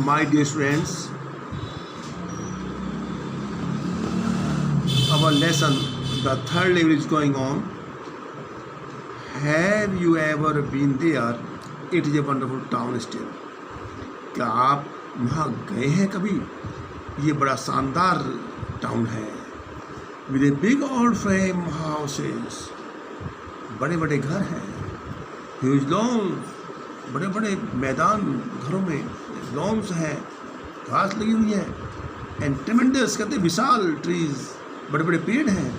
My dear friends, our lesson, the third level is going on. Have you ever been there? It is a wonderful town still. क्या आप वहाँ गए हैं कभी? ये बड़ा शानदार टाउन है. With a big old frame houses, बड़े बड़े घर हैं. Huge lawns, बड़े बड़े मैदान घरों में लॉन्स हैं, घास लगी हुई है. एंड ट्रेमेंडस कहते विशाल ट्रीज, बड़े बड़े पेड़ हैं.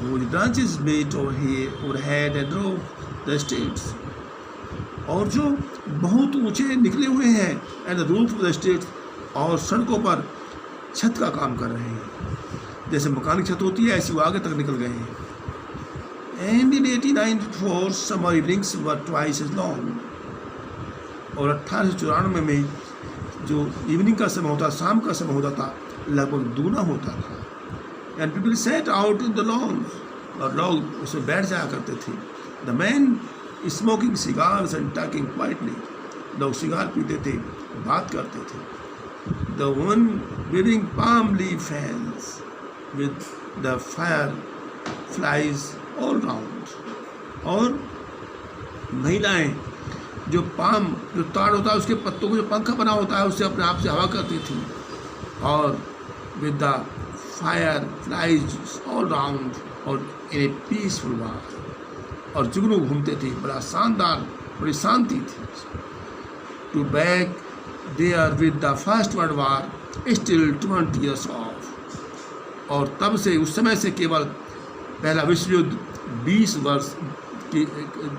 वो branches met overhead and roof the states, और जो बहुत ऊंचे निकले हुए हैं. And the roof of the states, और सड़कों पर छत का काम कर रहे हैं. जैसे मकान की छत होती है ऐसी वो आगे तक निकल गए हैं. And in 1894 summer evenings were twice as long, और 1894 में जो इवनिंग का समय होता, शाम का समय होता था, लगभग दूना होता था. And people set out in the lawn, और लोग उसमें बैठ जाया करते थे. The man smoking cigars and talking quietly, लोग सिगार पीते थे, बात करते थे. The one weaving palm leaf fans with the fire flies all round, और महिलाएं जो ताड़ होता है उसके पत्तों को जो पंखा बना होता है उससे अपने आप से हवा करती थी. और with the fire flies all round, और इन ए पीसफुल वार, और जुगनू घूमते थे. बड़ा शानदार, बड़ी शांति थी. To back there with the first world war still 20 years off, और तब से उस समय से केवल पहला विश्व युद्ध 20 वर्ष की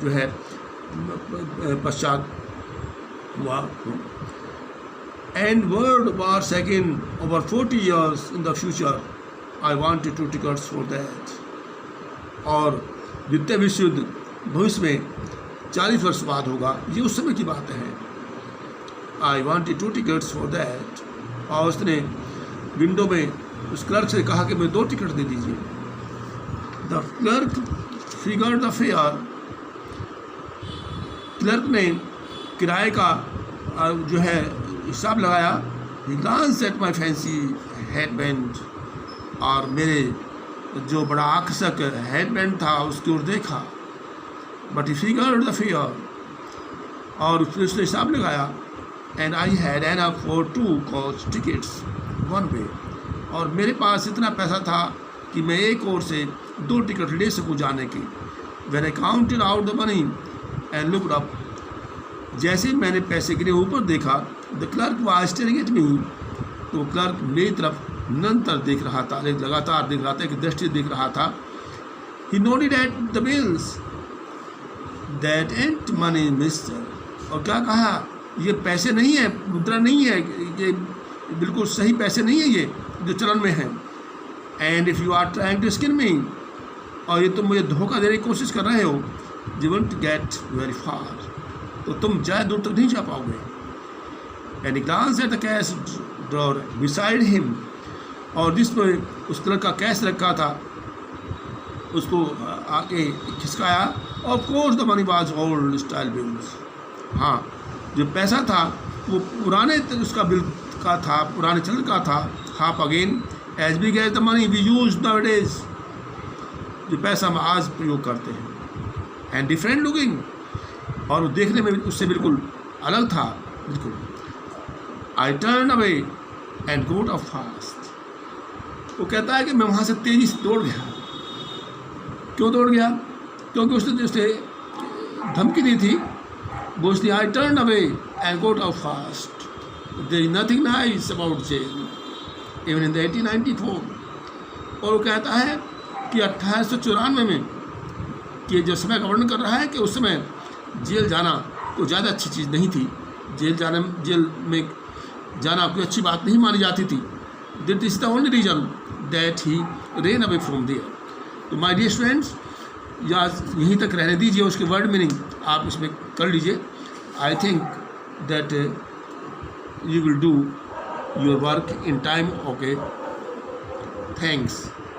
जो है पश्चात हुआ. And world war second over 40 years in the future, I wanted 2 tickets for that, और द्वितीय विश्व युद्ध भविष्य में 40 वर्ष बाद होगा, ये उस समय की बात है. I wanted 2 tickets for that, और उसने विंडो में उस क्लर्क से कहा कि मुझे 2 टिकट दे दीजिए. The clerk figured the fare, clerk ने किराए का जो है हिसाब लगाया. He glance at my fancy headband, और मेरे जो बड़ा आकर्षक हेडबैंड था उसकी ओर देखा. But he figured the fair, और उसने हिसाब लगाया. And I had enough for 2 coach tickets one way, और मेरे पास इतना पैसा था कि मैं एक ओर से 2 टिकट ले सकूँ जाने की. When I counted out the money and looked up, जैसे मैंने पैसे गिरे ऊपर देखा, the clerk was staring at me, तो क्लर्क मेरी तरफ निरंतर देख रहा था, लगातार देख रहा था, एक दृष्टि देख रहा था. He noted at the bills that ant money mister, और क्या कहा, ये पैसे नहीं है, मुद्रा नहीं है, ये बिल्कुल सही पैसे नहीं है ये जो चलन में है. And if you are trying to skin me, और ये तुम मुझे धोखा देने की कोशिश कर रहे हो, you won't get very far, तो तुम ज़्यादा दूर तक नहीं जा पाओगे. And he glanced at the cash drawer beside him, और जिस पर उस तरह का कैश रखा था उसको आके खिसकाया. Of course the money was old style bills, हाँ जो पैसा था वो पुराने उसका बिल का था, पुराने चलन का था. Half again as big as the money we use nowadays, जो पैसा हम आज प्रयोग करते हैं. एंड डिफरेंट लुकिंग, और वो देखने में उससे बिल्कुल अलग था, बिल्कुल. आई turn away and got up fast, वो कहता है कि मैं वहाँ से तेज़ी से दौड़ गया. क्यों दौड़ गया? क्योंकि उसने उसे धमकी दी थी. वो इसलिए I turn away and got up fast, there is nothing nice about jail even in the 1894. और वो कहता है कि 1894 में कि जो समय का वर्णन कर रहा है कि उस समय जेल जाना कोई ज़्यादा अच्छी चीज़ नहीं थी. जेल में जाना कोई अच्छी बात नहीं मानी जाती थी. That is the only reason that he ran away from there. तो माय डियर स्टूडेंट्स, या यहीं तक रहने दीजिए, उसके वर्ड मीनिंग आप इसमें कर लीजिए. I think that you will do your work in time. Okay, thanks.